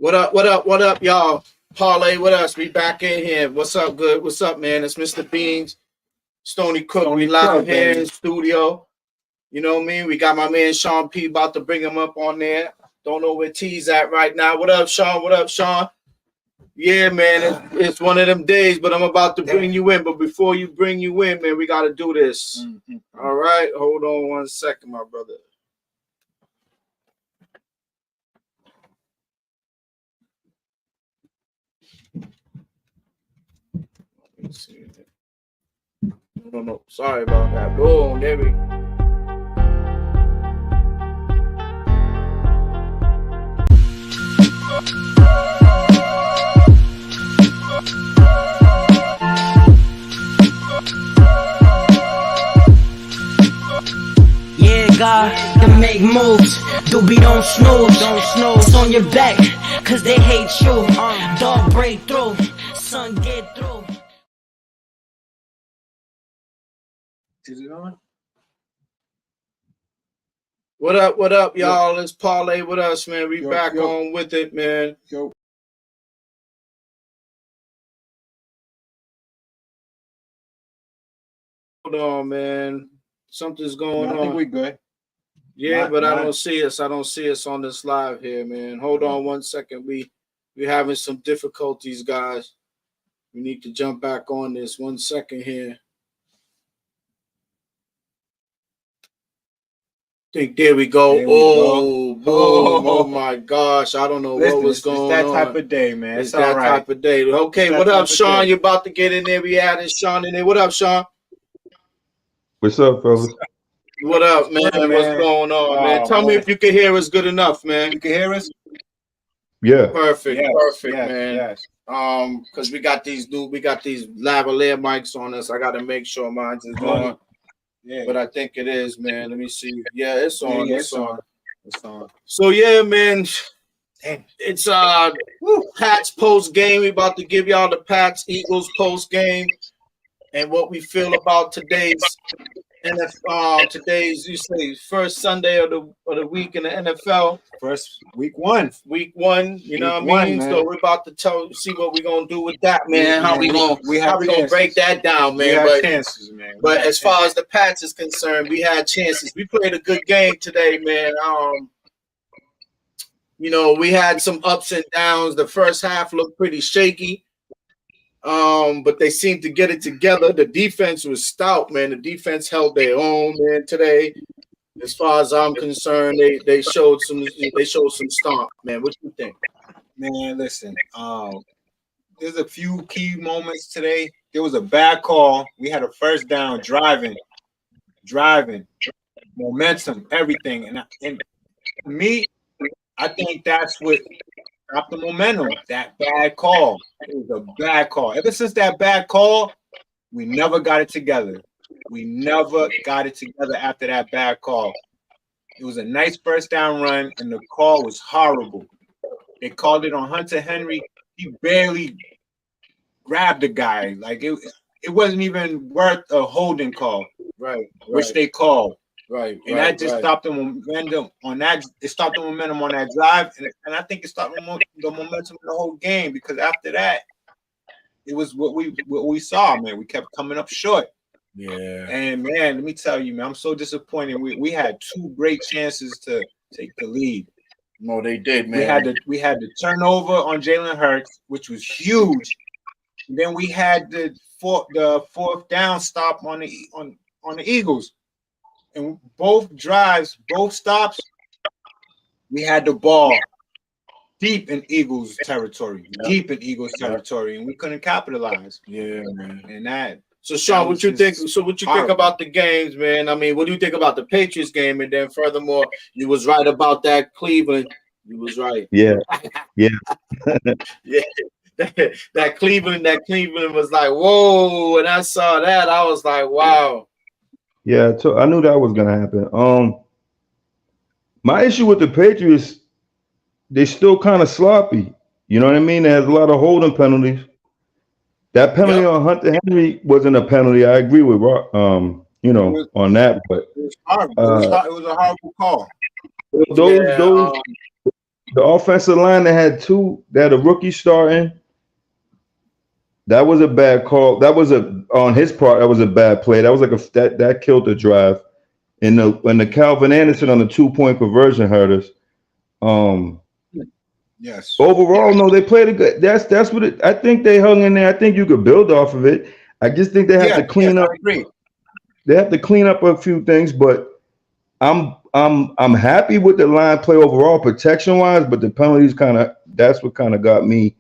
What up? What up? What up, y'all? Parlay with us. We back in here. What's up, good? What's up, man? It's Mr. Beans, Stony Cook. We live here in studio. You know what I mean? We got my man Sean P about to bring him up on there. Don't know where T's at right now. What up, Sean? What up, Sean? Yeah, man, it's one of them days, but I'm about to bring you in. But before you bring you in, man, we got to do this. All right? Hold on one second, my brother. Let me see. No. Sorry about that. Boom, there we go. God to make moves, doobie don't snooze, it's on your back, cause they hate you, dog break through, son get through. Is it on? What up, y'all? Let's parlay with us, man. We back on with it, man. Hold on, man. Something's going on. I think we good. Yeah, but I don't see us. I don't see us on this live here, man. Hold on one second. We're having some difficulties, guys. We need to jump back on this. 1 second here. There we go. Boom. Oh my gosh. I don't know what was going on. It's that type of day, man. It's that type of day. Okay, what up, Sean? You're about to get in there. We adding Sean in there. What up, Sean? What's up, fellas? What up, man? What's going on, man? Tell me if you can hear us good enough, man. You can hear us? Yeah. Perfect, man. Yes. Because we got these lavalier mics on us. I got to make sure mine's is on. Yeah. But I think it is, man. Let me see. Yeah, it's on. It's on. So yeah, man. It's Pats post game. We about to give y'all the Pats Eagles post game and what we feel about today's you say first Sunday of the week in the NFL. First week one. You know what I mean? Man. So we're about to see what we're gonna do with that, man. How we gonna break that down, man? We have chances, man. But as far as the Pats is concerned, we had chances. We played a good game today, man. You know, we had some ups and downs. The first half looked pretty shaky. But they seemed to get it together. The defense was stout, man. The defense held their own, man, today. As far as I'm concerned, they showed some stomp, man. What you think? Man, listen, there's a few key moments today. There was a bad call. We had a first down driving, momentum, everything. And me, I think that's what stopped the momentum. That bad call. It was a bad call. Ever since that bad call, we never got it together. After that bad call. It was a nice first down run, and the call was horrible. They called it on Hunter Henry. He barely grabbed the guy. Like it wasn't even worth a holding call. Right. Which they called. Right. And that just stopped the momentum on that. It stopped the momentum on that drive, and I think it stopped the momentum in the whole game, because after that, it was what we saw, man. We kept coming up short. Yeah. And man, let me tell you, man, I'm so disappointed. We had two great chances to take the lead. No, they did, man. We had the turnover on Jalen Hurts, which was huge. And then we had the fourth down stop on the Eagles. And both stops, we had the ball deep in Eagles territory, and we couldn't capitalize. Yeah, man. And that. So, Sean, what you think? So, what you think about the games, man? I mean, what do you think about the Patriots game? And then, furthermore, you was right about that Cleveland. You was right. Yeah. Yeah. That Cleveland was like, whoa! When I saw that, I was like, wow. Yeah, so I knew that was gonna happen. My issue with the Patriots, they still kind of sloppy. You know what I mean? They has a lot of holding penalties. That penalty on Hunter Henry wasn't a penalty. I agree with on that, but it was horrible. It was a horrible call. the offensive line that had a rookie starting. That was a bad call. That was on his part. That was a bad play. That was like that killed the drive. And the Calvin Anderson on the 2-point conversion hurt us. Yes. Overall, no, they played a good. That's what it. I think they hung in there. I think you could build off of it. I just think they have to clean up. I agree. They have to clean up a few things, but I'm happy with the line play overall, protection wise. But the penalties that's what kind of got me.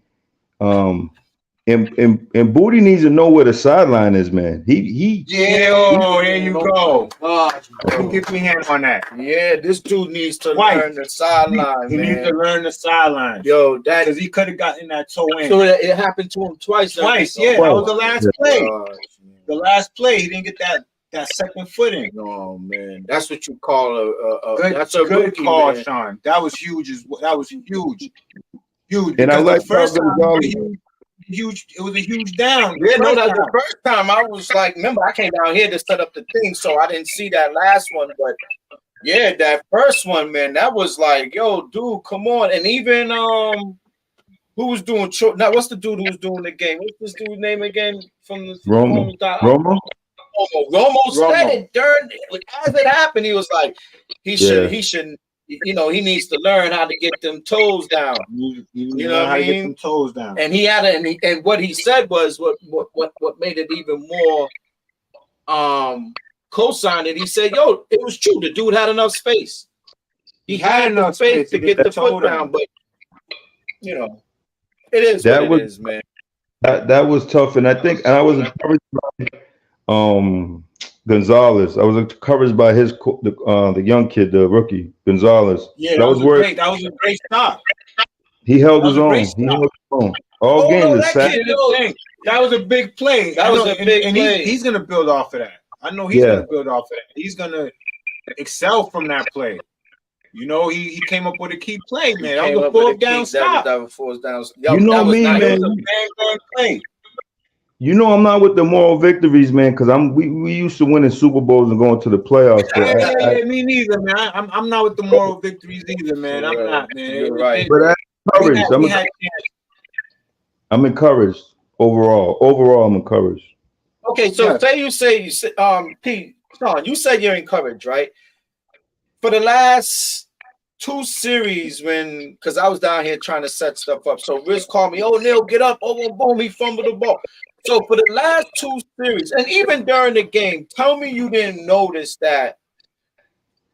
And Booty needs to know where the sideline is, man. There you go. Give me a hand on that. Yeah, this dude needs to learn the sideline. He needs to learn the sideline. Yo, that because he could have gotten that toe in. So it happened to him twice. Yeah, that was the last play. The last play, he didn't get that second foot in. No, man, that's what you call a that's a good call, man. Sean. That was huge. That was huge. And I like the first time. Huge. It was a huge down. Yeah, no, that's the first time I was like, remember, I came down here to set up the thing, so I didn't see that last one. But yeah, that first one, man, that was like, yo, dude, come on. And even who was doing now? What's the dude who was doing the game? What's this dude's name again? From the Romo. Romo said it during as it happened. He was like, he should. You know, he needs to learn how to get them toes down. You know how to get them toes down. And he had and what he said was what made it even more co-signed it. He said, "Yo, it was true. The dude had enough space. He had enough space to get the foot down, but you know, it is what it is, man." That was tough, and I was encouraged by Gonzalez. I was encouraged by the young kid, the rookie Gonzalez. Yeah, that was a great stop. He held his own. All game. That was a big play. That was a big play. He's gonna build off of that. I know he's gonna build off of that. He's gonna excel from that play. You know, he came up with a key play, man. That was a fourth down stop. You know me, man. It was a bang play. You know I'm not with the moral victories, man, because we used to winning Super Bowls and going to the playoffs. Yeah, me neither, man. I'm not with the moral victories either, man. I'm not, man. You're right. But I'm encouraged overall. Overall, I'm encouraged. Okay, so you say Pete, Sean, you said you're encouraged, right? For the last 2 series, because I was down here trying to set stuff up, so Riz called me, "Oh, Neil, get up!" Oh, boom, he fumbled the ball. So for the last 2 series, and even during the game, tell me you didn't notice that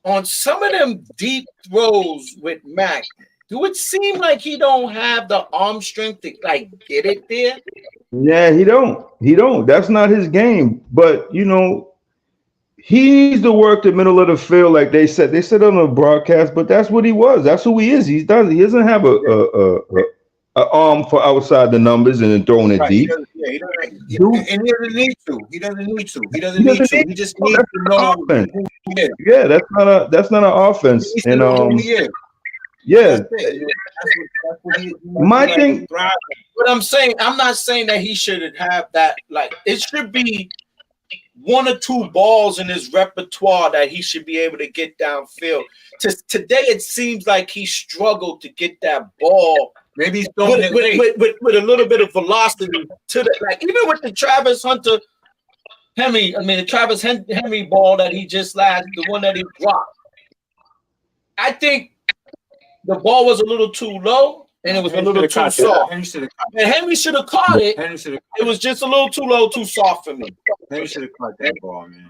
on some of them deep throws with Mac, do it seem like he don't have the arm strength to like get it there? Yeah, he don't. That's not his game. But you know, he needs to work the middle of the field, like they said. They said on the broadcast, but that's what he was. That's who he is. He doesn't have a arm for outside the numbers and then throwing it deep. He doesn't need to. He just needs to know who he is. Yeah, that's not an offense. And my thing. But I'm not saying that he should have that. Like, it should be 1 or 2 balls in his repertoire that he should be able to get downfield. Today, it seems like he struggled to get that ball. Maybe he's with a little bit of velocity to the, like, even with the Travis Henry ball that he just last, the one that he dropped. I think the ball was a little too low and it was a little too soft. Henry should have caught it. It was just a little too low, too soft for me. Henry should have caught that ball, man.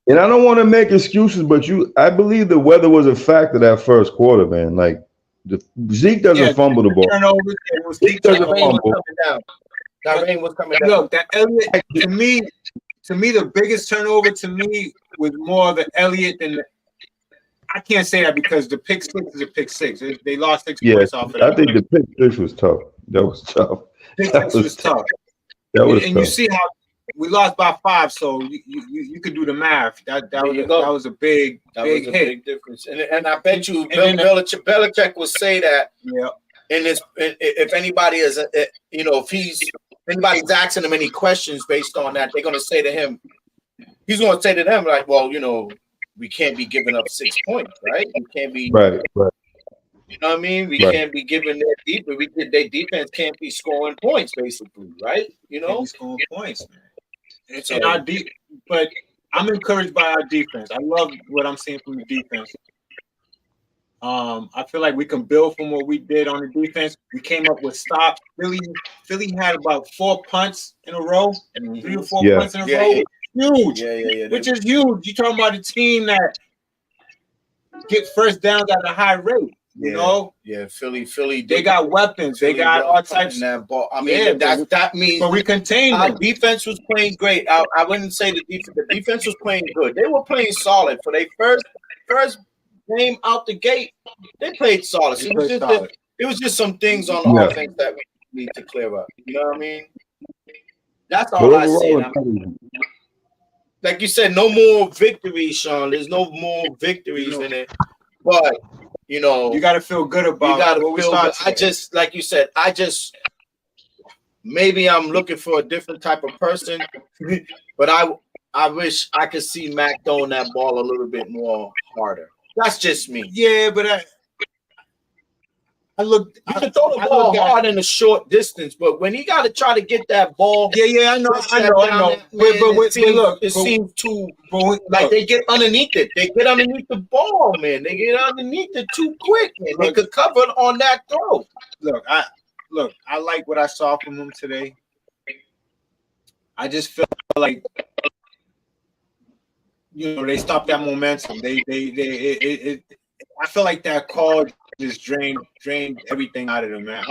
And I don't want to make excuses, but I believe the weather was a factor that first quarter, man. Like, Zeke doesn't fumble the ball. Zeke doesn't fumble. That rain was coming down. Look, that Elliott, to me, the biggest turnover to me was more the Elliott than the. I can't say that because the pick 6 is a pick 6. They lost 6 points off of that. I think the pick 6 was tough. That was tough. Pick 6 was tough. That was and tough. You see how we lost by 5, so you could do the math. That was a big hit. Big difference. And I bet you Belichick will say that. Yeah. If anybody is, if anybody's asking him any questions based on that, they're going to say to him, he's going to say to them like, well, we can't be giving up 6 points, right? We can't be right. You know what I mean? We Right. can't be giving their their defense can't be scoring points, basically, right? You Can't know, be scoring points, man. So- And our but I'm encouraged by our defense. I love what I'm seeing from the defense. I feel like we can build from what we did on the defense. We came up with stops. Philly had about 4 punts in a row, 3 or 4 Yeah. punts in a row. Huge, yeah. which is huge. You talking about a team that get first downs at a high rate. You know, Philly. They got weapons. They got all types. That ball. I mean, that means. But we contained our them. defense was playing great. I wouldn't say the defense. The defense was playing good. They were playing solid for their first game out the gate. They played solid. It was just some things on offense that we need to clear up. You know what I mean? That's all I see. Like you said, no more victories, Sean. There's no more victories in it. But you got to feel good about. You got to feel good. I just, like you said, maybe I'm looking for a different type of person, but I wish I could see Mac throwing that ball a little bit more harder. That's just me. Yeah, but you can throw the ball hard in a short distance, but when he got to try to get that ball, I know. It seems too like they get underneath it. They get underneath the ball, man. They get underneath it too quick, man. They could cover on that throw. Look, I like what I saw from him today. I just feel like they stopped that momentum. I feel like that call just drained everything out of them, man.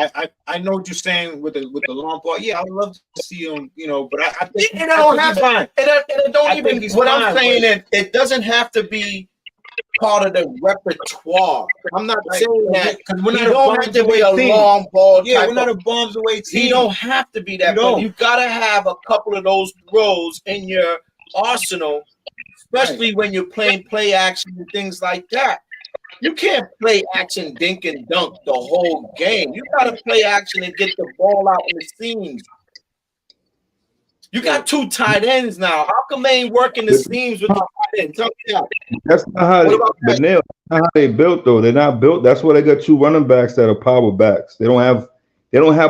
I know what you're saying with the long ball. Yeah, I would love to see him, but I think it don't even. What I'm saying is, it doesn't have to be part of the repertoire. I'm not saying that because we don't have to be a long ball. Yeah, we're not a bombs away team. He don't have to be that. But you gotta have a couple of those throws in your arsenal, especially when you're playing play action and things like that. You can't play action, dink and dunk the whole game. You got to play action and get the ball out in the seams. You got 2 tight ends now. How come they ain't working the seams with the tight ends? Tell me that. That's not how that's not how they built though. They're not built. That's why they got 2 running backs that are power backs. They don't have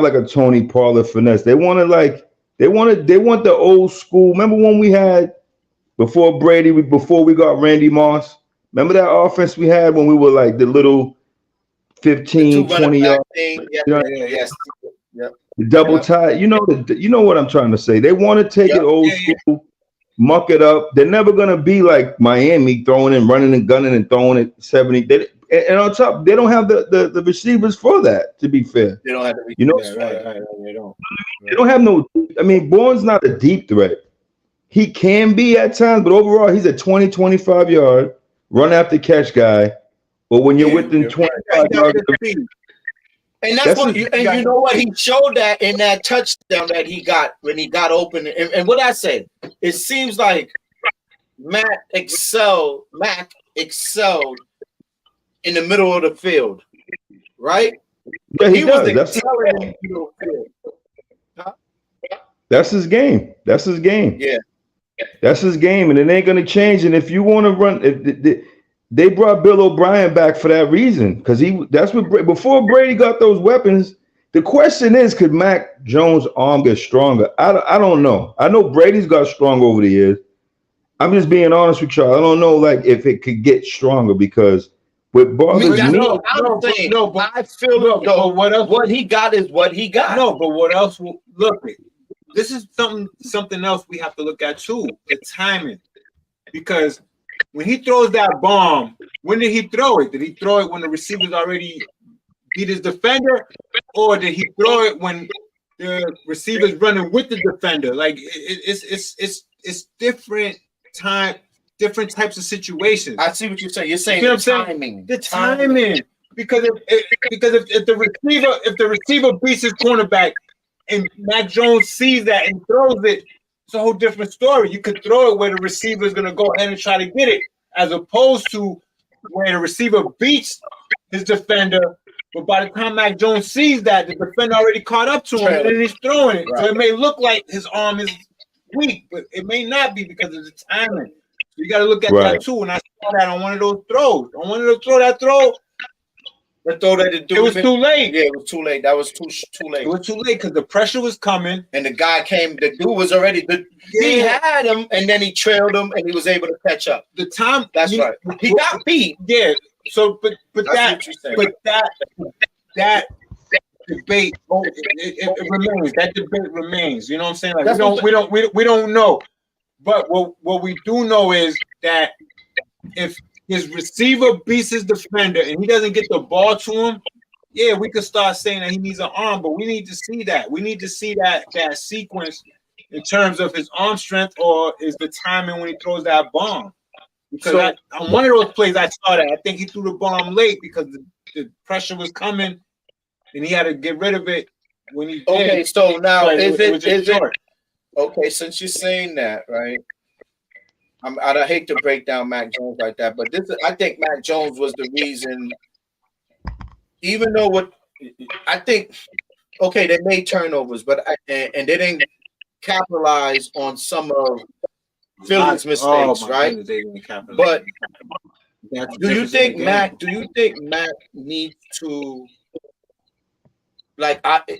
like a Tony Pollard finesse. They want the old school. Remember when we had before we got Randy Moss? Remember that offense we had when we were like the little 15, 20 yard thing? Yes. Yep. The double tie. You know what I'm trying to say. They want to take it old school, muck it up. They're never gonna be like Miami throwing and running and gunning and throwing it 70. And on top, they don't have the receivers for that, to be fair. They don't have the They don't. They don't have no. I mean, Bourne's not a deep threat. He can be at times, but overall, he's a 20, 25 yard run after catch guy, but when you're within 25 yards, and that's what you know what he showed that in that touchdown that he got when he got open. And what I said, it seems like Mac excelled in the middle of the field, right? Yeah, he was excelling in the middle of the field. That's his game. Yeah. That's his game, and it ain't gonna change. And if you want to run, they brought Bill O'Brien back for that reason, because before Brady got those weapons. The question is, could Mac Jones' arm get stronger? I don't know. I know Brady's got stronger over the years. I'm just being honest with y'all. I don't know, like if it could get stronger, because what bothers me. I feel what he got is what he got. No, but what else? Look. This is something else we have to look at too, the timing. Because when he throws that bomb, when did he throw it? Did he throw it when the receiver's already beat his defender? Or did he throw it when the receiver's running with the defender? Like it's different types of situations. I see what you're saying. You're saying the timing. The timing. Because if the receiver beats his cornerback, and Mac Jones sees that and throws it, it's a whole different story. You could throw it where the receiver is going to go ahead and try to get it, as opposed to where the receiver beats his defender, but by the time Mac Jones sees that, the defender already caught up to him, and then he's throwing it. Right. So it may look like his arm is weak, but it may not be because of the timing. So you got to look at that too. And I saw that on one of those throws. On one of those throws, The throw that the dude It was too late. Yeah, it was too late. That was too late. It was too late because the pressure was coming, and the guy came. The dude was already. He had him, and then he trailed him, and he was able to catch up. The time. That's right. He got beat. Yeah. So, but that debate, it remains. That debate remains. You know what I'm saying? Like we don't know. But what we do know is that if his receiver beats his defender and he doesn't get the ball to him, yeah, we could start saying that he needs an arm. But we need to see that. We need to see that sequence in terms of his arm strength or is the timing when he throws that bomb. Because on one of those plays I saw that. I think he threw the bomb late because the pressure was coming and he had to get rid of it when he did. Okay, so now is it Okay, since you're saying that, right? I hate to break down Mac Jones like that, but I think Mac Jones was the reason. Even though I think, okay, they made turnovers, but and they didn't capitalize on some of Philly's mistakes, right? But do you think Mac needs to? Like, is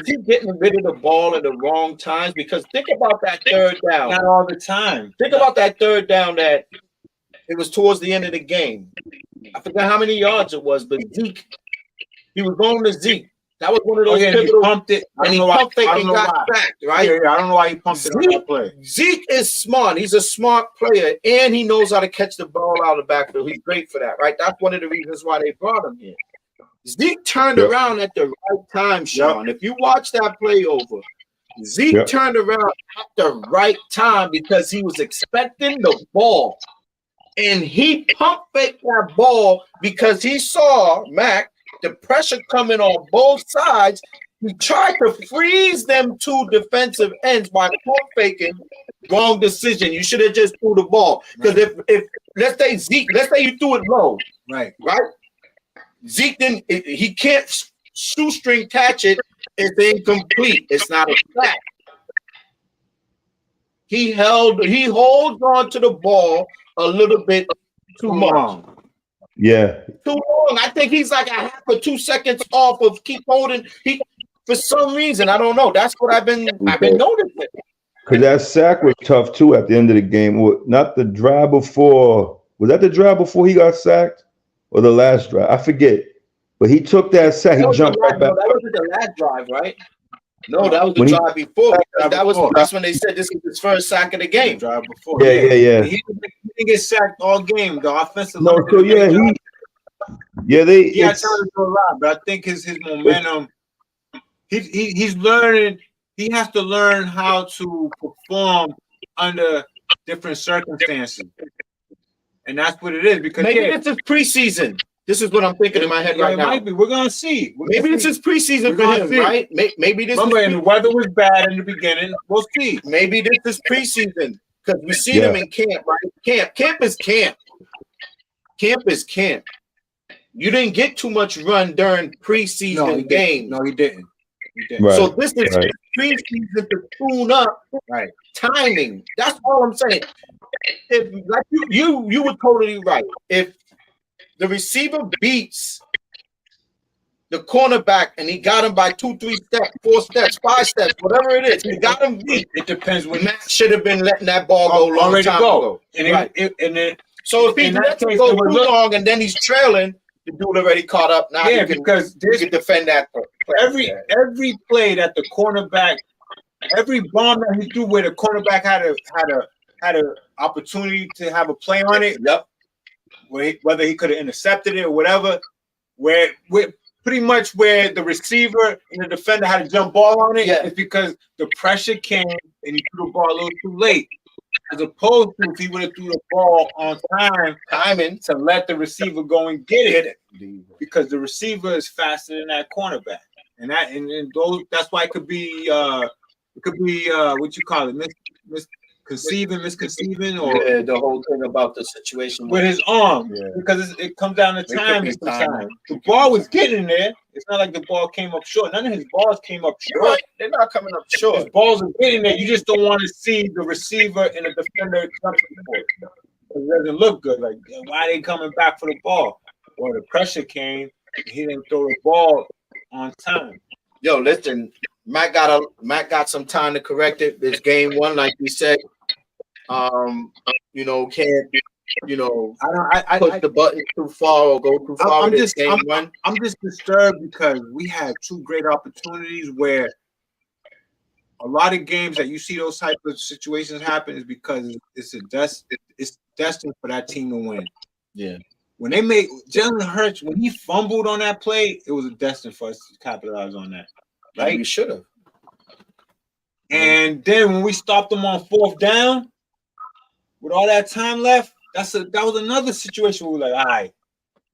he getting rid of the ball at the wrong times? Because think about that third down. Not all the time. Think about that third down that it was towards the end of the game. I forgot how many yards it was, but Zeke, he was going to Zeke. That was one of those pivotal. He pumped it. And he pumped it and got sacked, right? Yeah, I don't know why he pumped it on that play. Zeke is smart. He's a smart player, and he knows how to catch the ball out of the backfield. He's great for that, right? That's one of the reasons why they brought him here. Zeke turned around at the right time, Sean. If you watch that play over, Zeke turned around at the right time because he was expecting the ball. And he pump faked that ball because he saw Mac, the pressure coming on both sides. He tried to freeze them two defensive ends by pump faking. Wrong decision. You should have just threw the ball. Because if let's say you threw it low, right? Zeke he can't shoestring catch it. It's incomplete. It's not a sack. He holds on to the ball a little bit too much. Yeah. Too long. I think he's like a half or 2 seconds off of keep holding. For some reason, I don't know. That's what I've been noticing. Because that sack was tough too at the end of the game. Not the drive before. Was that the drive before he got sacked? Or the last drive? I forget. But he took that sack. He jumped right back. No, that wasn't the last drive, right? No, that was the drive before. That's when they said this was his first sack of the game. Drive before. Yeah. He didn't get sacked all game. The offensive. No, so yeah, they had time to do a lot, but I think his momentum. He's learning. He has to learn how to perform under different circumstances, and that's what it is. Because maybe this is preseason. This is what I'm thinking in my head right now. Might be. We're gonna see. Maybe this is preseason for him, right? Maybe this. Remember, and the weather was bad in the beginning. We'll see. Maybe this is preseason because we see them in camp, right? Camp is camp. Camp is camp. You didn't get too much run during preseason games. No, he didn't. Right. So this is preseason to tune up. Right. Timing. That's all I'm saying. If like you were totally right. If the receiver beats the cornerback and he got him by 2, 3 steps, 4 steps, 5 steps, whatever it is. He got him beat. It depends when Matt should have been letting that ball go long time ago. So if he lets it go too long and then he's trailing, the dude already caught up. Now because you can defend that. Every play that the cornerback, every bomb that he threw where the cornerback had a opportunity to have a play on it. Yep. Whether he could have intercepted it or whatever, where pretty much where the receiver and the defender had to jump ball on it, it's because the pressure came and he threw the ball a little too late. As opposed to if he would have threw the ball on timing to let the receiver go and get it, because the receiver is faster than that cornerback, and that's why it could be what you call it, misconceiving, or the whole thing about the situation with his arm, because it comes down to timing. The ball was getting there. It's not like the ball came up short. None of his balls came up short. Right. They're not coming up short. His balls are getting there. You just don't want to see the receiver and the defender jumping for it. It doesn't look good. Like, why are they coming back for the ball? or the pressure came, and he didn't throw the ball on time. Yo, listen, Matt got some time to correct it. It's game one, like we said. Can't push the button too far or go too far. I'm just disturbed because we had two great opportunities where a lot of games that you see those type of situations happen is because it's destined for that team to win. Yeah. When they made Jalen Hurts, when he fumbled on that play, it was destined for us to capitalize on that. Right? We should have. And then when we stopped them on 4th down, with all that time left, that was another situation where we're like, all right,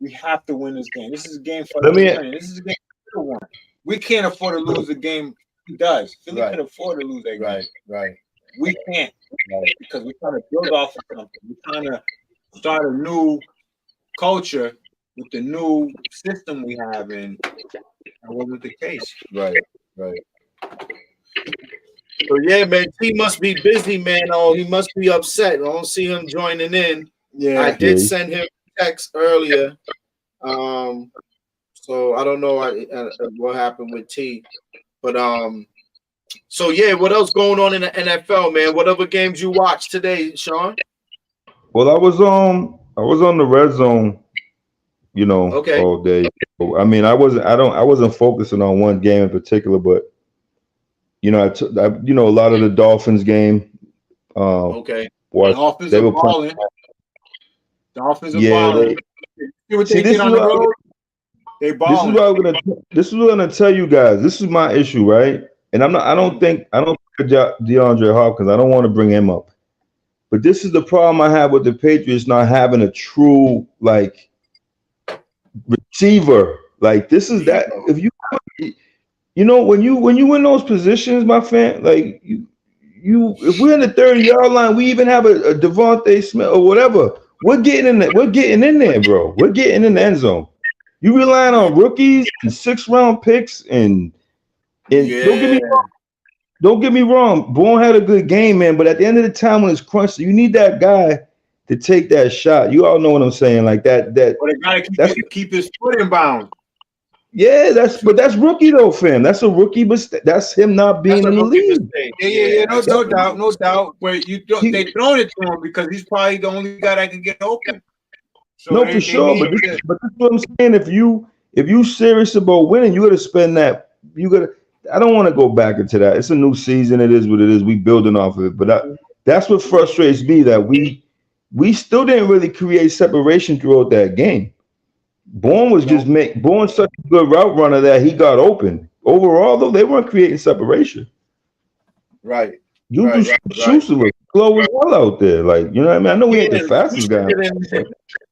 we have to win this game. This is a game for us to win. This is a game for one. We can't afford to lose the game. He does. Philly could afford to lose that game. Right. We can't because we're trying to build off of something. We're trying to start a new culture with the new system we have, and that wasn't the case. Right. So yeah, man, he must be busy, man. Oh, he must be upset. I don't see him joining in. Yeah, I did send him a text earlier. So I don't know what happened with T, but so yeah, what else going on in the NFL, man? What other games you watched today, Sean? Well, I was on the red zone, all day. I mean, I wasn't focusing on one game in particular, but a lot of the Dolphins game. Dolphins they are were balling. Dolphins are balling. See what they did on the road? They balling. This is what I'm gonna tell you guys. This is my issue, right? And I don't think DeAndre Hopkins. I don't want to bring him up. But this is the problem I have with the Patriots not having a true receiver. Like this is that if when you in those positions, my fan, if we're in the 30-yard line, we even have a Devontae Smith or whatever. We're getting in there. We're getting in there, bro. We're getting in the end zone. You relying on rookies and 6th-round picks and don't get me wrong. Bourne had a good game, man. But at the end of the time, when it's crunched, you need that guy to take that shot. You all know what I'm saying, like that. But the guy keep his foot in bounds. Yeah, that's rookie though, fam. That's a rookie, but that's him not being in the league. Yeah, no doubt. But they throwing it to him because he's probably the only guy that can get open. So no, for sure. But this is what I'm saying. If you serious about winning, you got to spend that. I don't want to go back into that. It's a new season. It is what it is. We building off of it. But that's what frustrates me, that we still didn't really create separation throughout that game. Bourne was Bourne's such a good route runner that he got open. Overall, though, they weren't creating separation. Right. Schuster was slow as well out there. Like, you know what I mean? I know we ain't the fastest guy.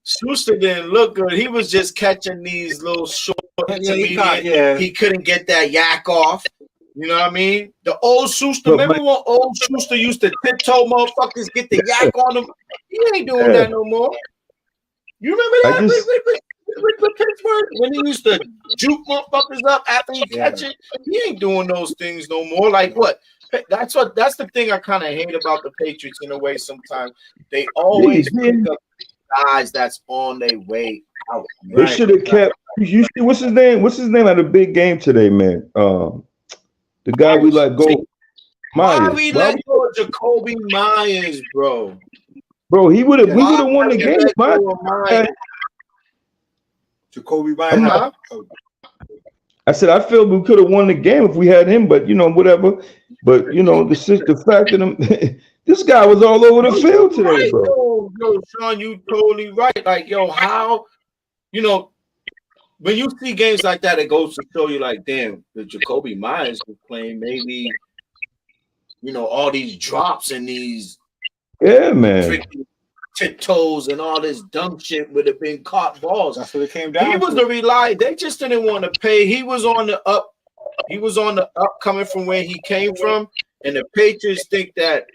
Schuster didn't look good. He was just catching these little short he couldn't get that yak off. You know what I mean? The old Schuster, remember when old Schuster used to tiptoe motherfuckers, get the yak on him? He ain't doing that no more. You remember that? With Pittsburgh, when he used to juke motherfuckers up after he catch it, he ain't doing those things no more. Like what? That's the thing I kind of hate about the Patriots in a way. Sometimes they always pick up guys that's on their way out. They should have kept. You see, what's his name? What's his name at a big game today, man? The guy we let go. Why we let go of Jacoby Myers, bro? Bro, we would have won the game. Jacoby Myers. I said I feel we could have won the game if we had him, but whatever. But the fact that this guy was all over the field today, bro. Yo, Sean, you totally right. Like, how when you see games like that, it goes to show you, like, damn, the Jacoby Myers was playing maybe, all these drops and these tiptoes and all this dumb shit would have been caught balls. That's what it came down. He was the rely. They just didn't want to pay. He was on the up. He was on the up coming from where he came from, and the Patriots think that.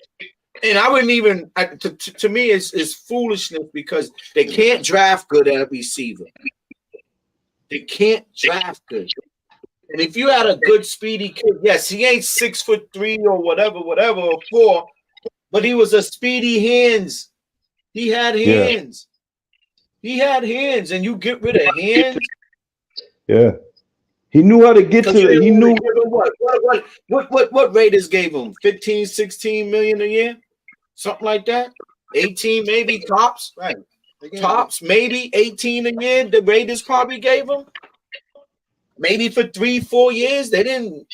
And I wouldn't even. To me, it's foolishness because they can't draft good at receiver. They can't draft good. And if you had a good speedy kid, yes, he ain't 6'3" or whatever, or 4, but he was a speedy hands. He had hands. He had hands, and you get rid of hands. Yeah. He knew how to get to the. He knew what Raiders gave him 15, 16 million a year, something like that. 18 maybe tops, Right. tops maybe 18 a year. The Raiders probably gave him maybe for 3-4 years. They didn't.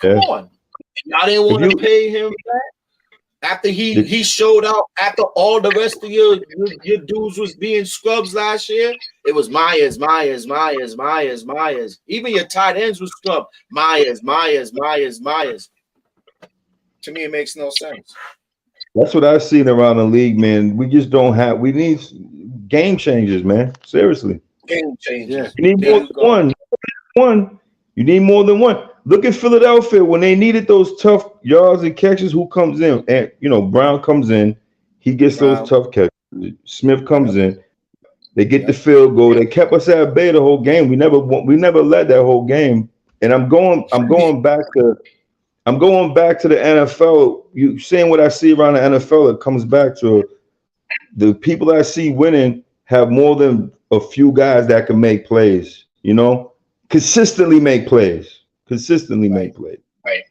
Come on, y'all didn't want to pay him back after he showed out. After all the rest of your dudes was being scrubs last year. It was Myers. Even your tight ends was scrubbed. Myers. To me, it makes no sense. That's what I've seen around the league, man. We just don't have. We need game changers, man. Seriously, game changers. You need more than one. You need more than one. Look at Philadelphia when they needed those tough yards and catches. Who comes in? And Brown comes in. He gets those tough catches. Smith comes in. They get the field goal. They kept us at bay the whole game. We never led that whole game. And I'm going back to the NFL. You seeing what I see around the NFL? It comes back to the people I see winning have more than a few guys that can make plays. Consistently make plays. Right.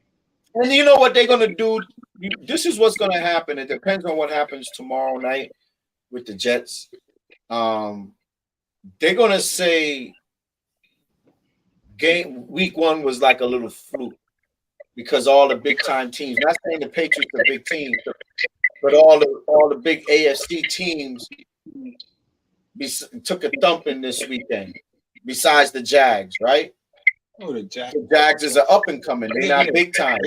And you know what they're gonna do? This is what's gonna happen. It depends on what happens tomorrow night with the Jets. They're gonna say week 1 was like a little fluke because all the big time teams, not saying the Patriots are big teams, but all the big AFC teams took a thumping this weekend. Besides the Jags, right? Oh, the Jags. The Jags is an up and coming. They're not big time.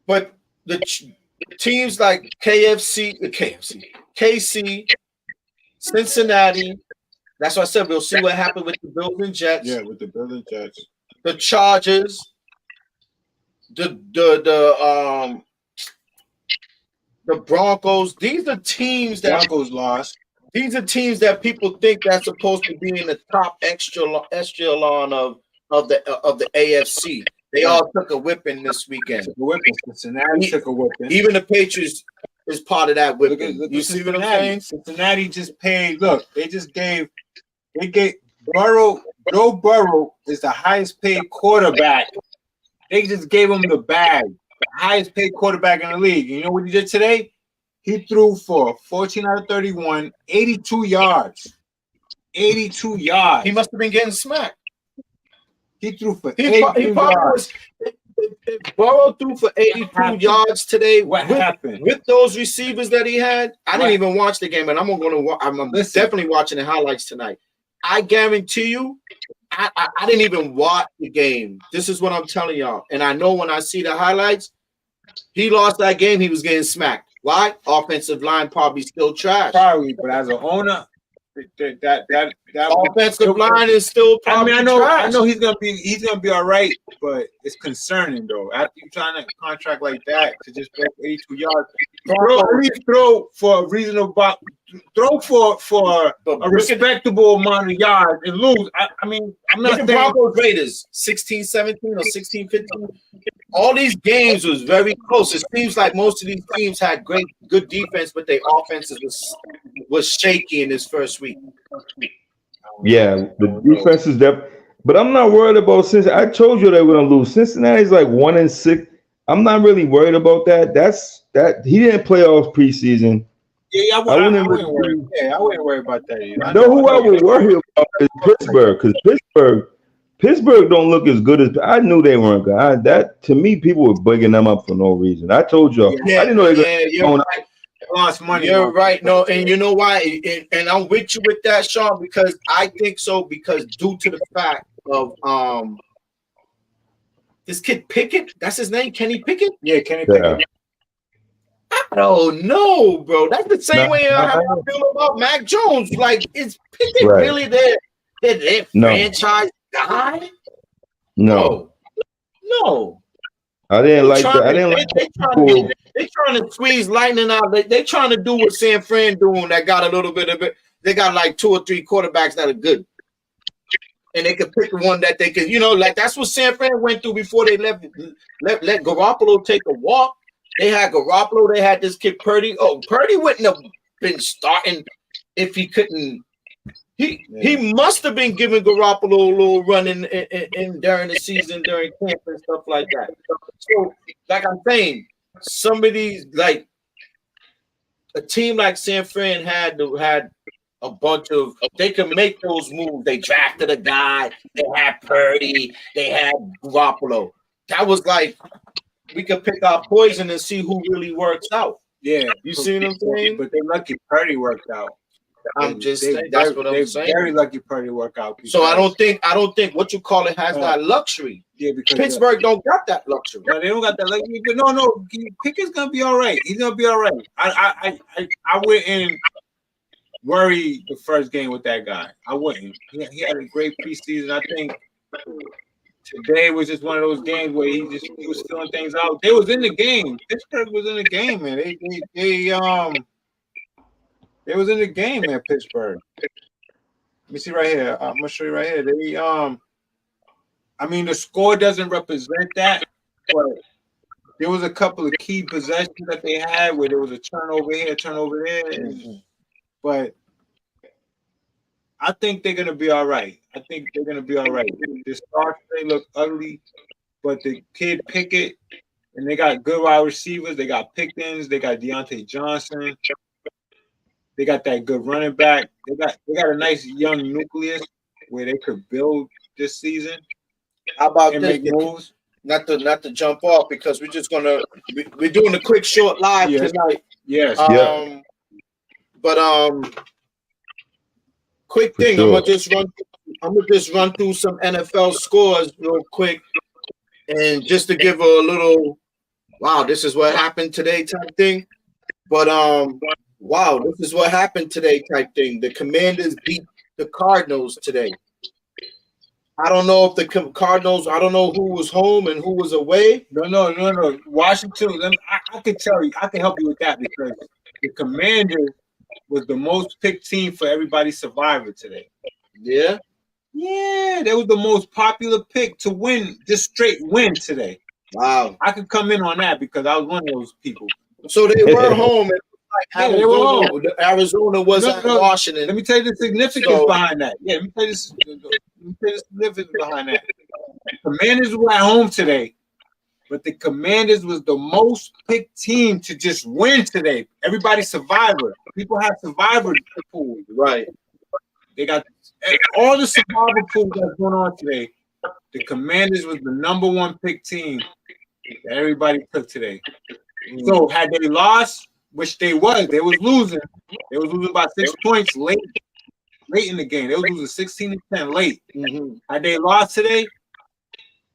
But the teams like KC, Cincinnati. That's why I said we'll see what happens with the Bills and Jets. Yeah, with the Bills and Jets. The Chargers. The Broncos. These are teams that Broncos lost. These are teams that people think that's supposed to be in the top echelon of the AFC. They all took a whipping this weekend. Cincinnati took a whipping. Even the Patriots is part of that whipping. Look you see what I'm saying? Cincinnati just paid. Look, they gave Burrow. Joe Burrow is the highest paid quarterback. They just gave him the bag. The highest paid quarterback in the league. You know what he did today? He threw for 14 out of 31, 82 yards. 82 yards. He must have been getting smacked. He threw for 82 yards. If Burrow threw for 82 yards today, what happened? With those receivers that he had, I didn't even watch the game, and I'm definitely watching the highlights tonight. I guarantee you, I didn't even watch the game. This is what I'm telling y'all. And I know when I see the highlights, he lost that game, he was getting smacked. Why? Offensive line probably still trash. Probably, but as an owner, that offensive line is still probably trash. I know he's gonna be all right, but it's concerning though. After you sign a contract like that to just break 82 yards, at least throw for a reasonable, throw for a respectable amount of yards and lose. I mean, I'm not saying Broncos Raiders 16-17 or 16-15. All these games was very close. It seems like most of these teams had good defense, but their offenses was shaky in this first week. Yeah, the defense is depth. But I'm not worried about Cincinnati. I told you they were going to lose. Cincinnati's like 1-6. I'm not really worried about that. He didn't play off preseason. Yeah, I wouldn't worry about that either. I know who I would worry about is Pittsburgh, because Pittsburgh don't look as good as I knew they weren't good. That to me, people were bigging them up for no reason. I told y'all. I didn't know they were right. Lost money. You're right. No, and you know why? And I'm with you with that, Sean, because I think so. Because due to the fact of this kid Pickett, that's his name, Kenny Pickett. Yeah, Kenny Pickett. I don't know, bro. That's the same way I feel about Mac Jones. Like, is Pickett really their franchise guy? No. I didn't like that. They're trying to squeeze lightning out. They're trying to do what San Fran doing. That got a little bit of it. They got like 2 or 3 quarterbacks that are good, and they could pick one that they could. Like that's what San Fran went through before they let Garoppolo take a walk. They had Garoppolo. They had this kid Purdy. Oh, Purdy wouldn't have been starting if he couldn't. He must have been giving Garoppolo a little run in during the season, during camp and stuff like that. So, like I'm saying, some of these, like a team like San Fran had a bunch of, they could make those moves. They drafted a guy. They had Purdy. They had Garoppolo. That was like, we could pick our poison and see who really works out. Yeah, You see what I'm saying? But they lucky Purdy worked out. I'm just saying, that's what I'm saying. Very lucky Purdy work out. So I don't think what you call it has that luxury. Yeah, because Pittsburgh don't got that luxury. No, they don't got that luxury. But no, Pickett's gonna be all right. He's gonna be all right. I wouldn't worry the first game with that guy. I wouldn't. He had a great preseason. I think today was just one of those games where he was filling things out. They was in the game. Pittsburgh was in the game, man. They was in the game, man. Pittsburgh. Let me see right here. I'm gonna show you right here. They I mean, the score doesn't represent that, but there was a couple of key possessions that they had where there was a turnover here, turnover there. But I think they're gonna be all right. The stars, they look ugly, but the kid Pickett, and they got good wide receivers. They got Pickens. They got Deontay Johnson. They got that good running back. They got a nice young nucleus where they could build this season. How about and this? make moves? Not to jump off because we're just we're doing a quick short live tonight. Yes. But quick thing, sure. I'm gonna just run through some NFL scores real quick, and just to give a little, wow, this is what happened today type thing. But wow, this is what happened today type thing. The Commanders beat the Cardinals today. I don't know if the Cardinals, I don't know who was home and who was away. No. Washington, I can tell you, I can help you with that because the Commanders was the most picked team for everybody's survivor today. Yeah? Yeah, that was the most popular pick to win, just straight win today. Wow. I could come in on that because I was one of those people. So they were home. And they were home. Arizona was at Washington. Let me tell you the significance behind that. Yeah, let me tell you the significance behind that. The Commanders were at home today, but the Commanders was the most picked team to just win today. Everybody's survivor. People have survivor pools. Right. They got all the survivor pools that's going on today. The Commanders was the number one picked team that everybody took today. So had they lost, which they was losing. They was losing by 6 points late in the game. They was losing 16-10 late. Mm-hmm. Had they lost today,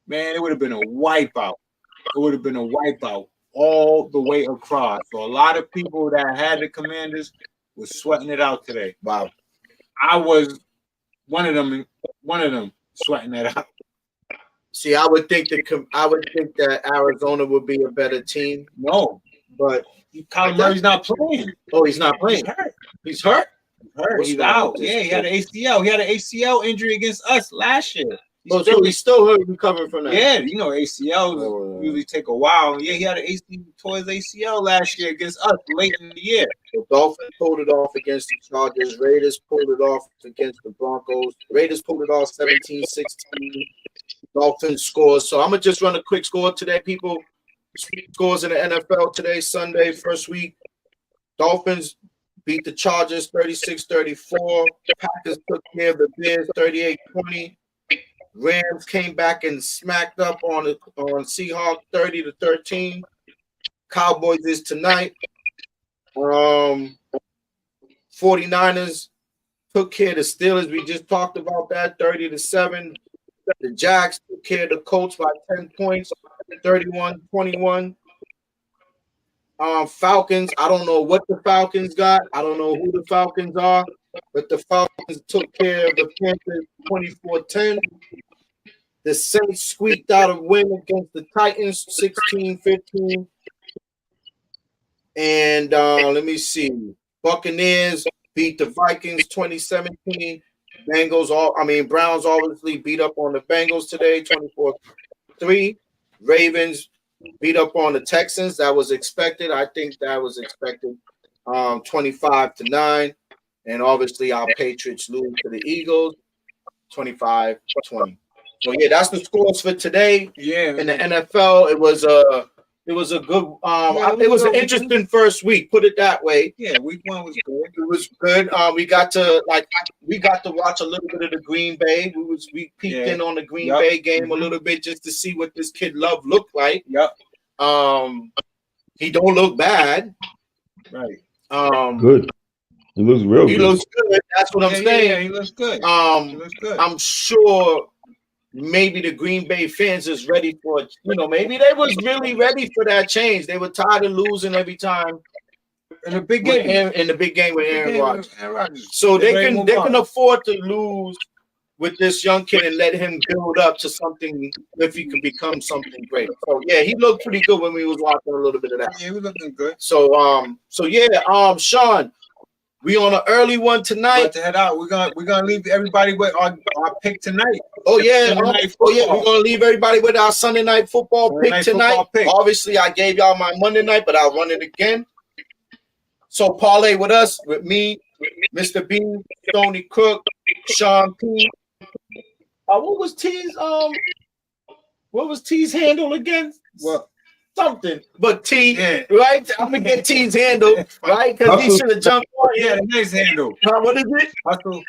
man, it would have been a wipeout. It would have been a wipeout all the way across. So a lot of people that had the Commanders was sweating it out today. Wow. I was one of them sweating that out. See, I would think that Arizona would be a better team. No, but Kyler Murray's not playing. Oh, he's not playing. He's hurt. He's out. Yeah, he had an ACL. He had an ACL injury against us last year. He's still hurt, recovering from that. Yeah, you know, ACLs usually take a while. Yeah, he had an tore his ACL last year against us late in the year. The Dolphins pulled it off against the Chargers. Raiders pulled it off against the Broncos. Raiders pulled it off 17-16. Dolphins scores. So I'm going to just run a quick score today, people. Scores in the NFL today, Sunday, first week. Dolphins beat the Chargers 36-34. Packers took care of the Bears 38-20. Rams came back and smacked up on Seahawks 30-13. Cowboys is tonight. 49ers took care of the Steelers. We just talked about that, 30-7. The Jags took care of the Colts by 10 points, 31-21. Falcons, I don't know what the Falcons got. I don't know who the Falcons are, but the Falcons took care of the Panthers 24-10. The Saints squeaked out a win against the Titans 16-15. And let me see. Buccaneers beat the Vikings 2017. Browns obviously beat up on the Bengals today 24-3. Ravens beat up on the Texans. That was expected. I think that was expected. 25-9. And obviously our Patriots lose to the Eagles 25-20. So yeah, that's the scores for today. Yeah, in the NFL. It was a good it was an interesting first week, put it that way. Yeah, week 1 was good. It was good. We got to watch a little bit of the Green Bay. We peeked in on the Green Bay game a little bit just to see what this kid Love looked like. Yep. He don't look bad. Right. Good. He looks real good. He looks good. That's what I'm saying. Yeah, he looks good. He looks good. I'm sure maybe the Green Bay fans is ready for it. Maybe they was really ready for that change. They were tired of losing every time in the big game. In the big game with Aaron Rodgers. So they can afford to lose with this young kid and let him build up to something if he can become something great. So yeah, he looked pretty good when we was watching a little bit of that. Yeah, he was looking good. So Sean, we on an early one tonight. About to head out. We're gonna leave everybody with our pick tonight. We're gonna leave everybody with our Sunday night football pick tonight. Obviously, I gave y'all my Monday night, but I'll run it again. So parlay with us, with me, Mr. B, Tony Cook, Sean P. What was T's handle again? What? Something, but T, right? I'm gonna get T's handle, right? Because he should have jumped on. Yeah, nice handle. What is it? Hustle.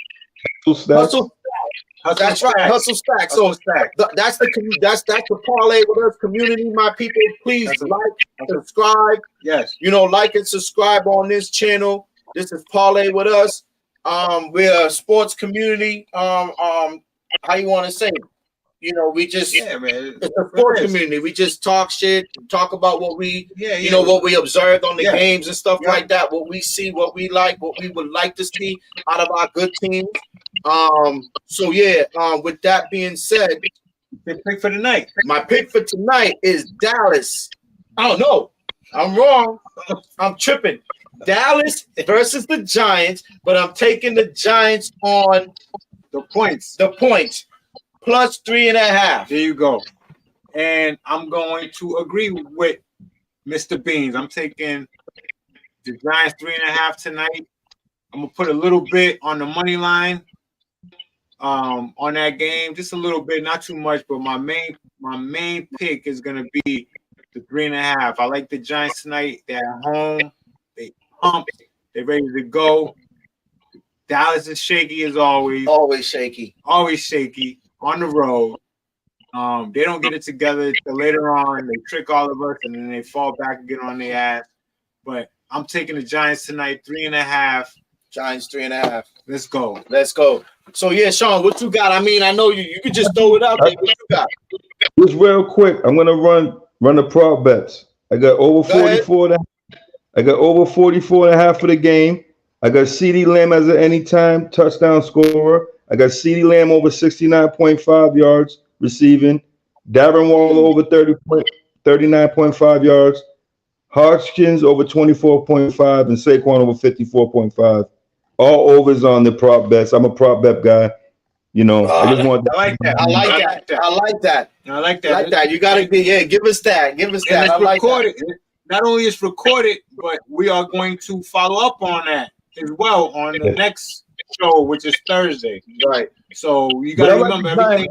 That's right, Hustle Stack. So that's the parlay with us community, my people. Please subscribe. Yes, like and subscribe on this channel. This is parlay with us. We're a sports community. How you want to say it? We just it's a sports community. We just talk shit, talk about what we what we observed on the games and stuff like that, what we see, what we like, what we would like to see out of our good teams. With that being said, the pick for tonight. My pick for tonight is Dallas. Oh no, I'm wrong. I'm tripping. Dallas versus the Giants, but I'm taking the Giants on the points. Plus 3.5. There you go. And I'm going to agree with Mr. Beans. I'm taking the Giants 3.5 tonight. I'm gonna put a little bit on the money line on that game, just a little bit, not too much. But my main pick is gonna be the 3.5. I like the Giants tonight. They're at home. They pumped. They're ready to go. Dallas is shaky as always. Always shaky. On the road. They don't get it together till later on. They trick all of us, and then they fall back and get on their ass. But I'm taking the Giants tonight, 3.5. Giants 3.5. Let's go. So yeah, Sean, what you got? I mean, I know you could just throw it out there. What you got? Just real quick, I'm gonna run the prop bets. I got over 44. I got over 44.5 for the game. I got CeeDee Lamb as an anytime touchdown scorer. I got CeeDee Lamb over 69.5 yards receiving. Darren Waller over 39.5 yards. Hodgkins over 24.5 and Saquon over 54.5. All overs on the prop bets. I'm a prop bet guy. I just want. I like that. You gotta be. Yeah, give us that. I like that. Not only is recorded, but we are going to follow up on that as well on the next show, which is Thursday. Right. So you gotta remember everything.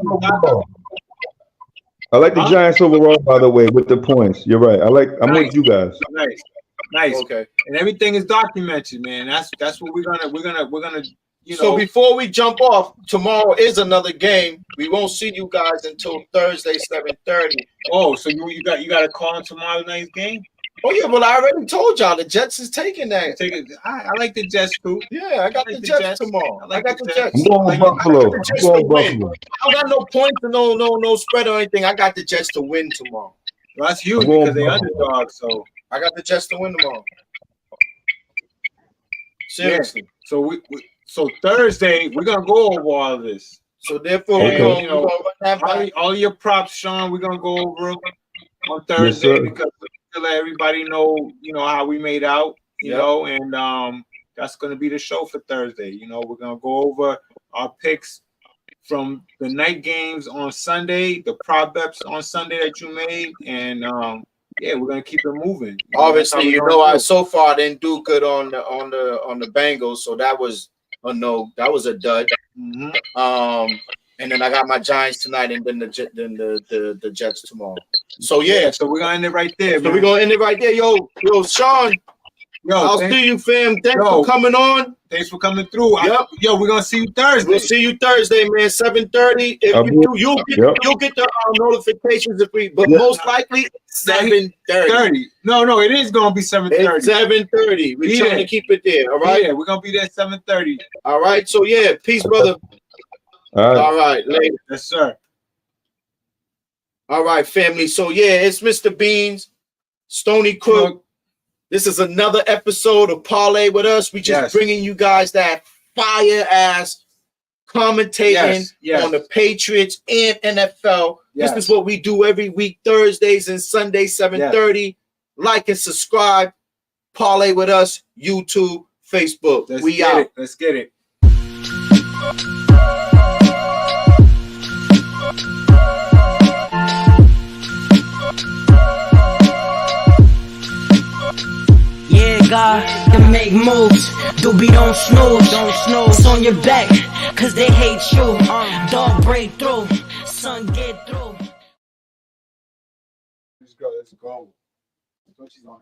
I like the Giants overall, by the way, with the points. You're right. I'm with you guys. Nice. Okay. And everything is documented, man. That's what we're gonna. So before we jump off, tomorrow is another game. We won't see you guys until Thursday, 7:30. Oh, so you got to call in tomorrow night's game? Oh yeah, well I already told y'all the Jets is taking that. I like the Jets too. Yeah, I got the Jets tomorrow. I got the Jets. I'm going Buffalo. I don't got no points and no spread or anything. I got the Jets to win tomorrow. Well, that's huge because they're underdogs. So I got the Jets to win tomorrow. Seriously. Yeah. So Thursday we're gonna go over all of this. So therefore, all your props, Sean, we're gonna go over on Thursday because to let everybody know, how we made out, know, and that's gonna be the show for Thursday. We're gonna go over our picks from the night games on Sunday, the prop bets on Sunday that you made, and Yeah, we're gonna keep it moving. Obviously, you know, I so far didn't do good on the Bengals, so that was a no. That was a dud. And then I got my Giants tonight, and then the Jets tomorrow. So yeah, so we're gonna end it right there. So we're gonna end it right there, yo, Sean. I'll see you, fam. Thanks for coming on. Thanks for coming through. Yep. We're gonna see you Thursday. We'll see you Thursday, man. 7:30. If you'll get the notifications but most likely 7:30. No, it is gonna be 7:30. It's 7:30. We're trying to keep it there. All right. Yeah, we're gonna be there at 7:30. All right. So yeah, peace, brother. All right. Later. Yes, sir. All right, family. So yeah, it's Mr. Beans, Stony Crook. This is another episode of Parlay with Us. We just bringing you guys that fire ass commentating on the Patriots and NFL. This is what we do every week, Thursdays and Sundays, 7:30. Like and subscribe. Parlay with Us, YouTube, Facebook. We out. Let's get it. God can make moves, doobie don't snooze, it's on your back, cause they hate you, dog break through, son get through. Let's go.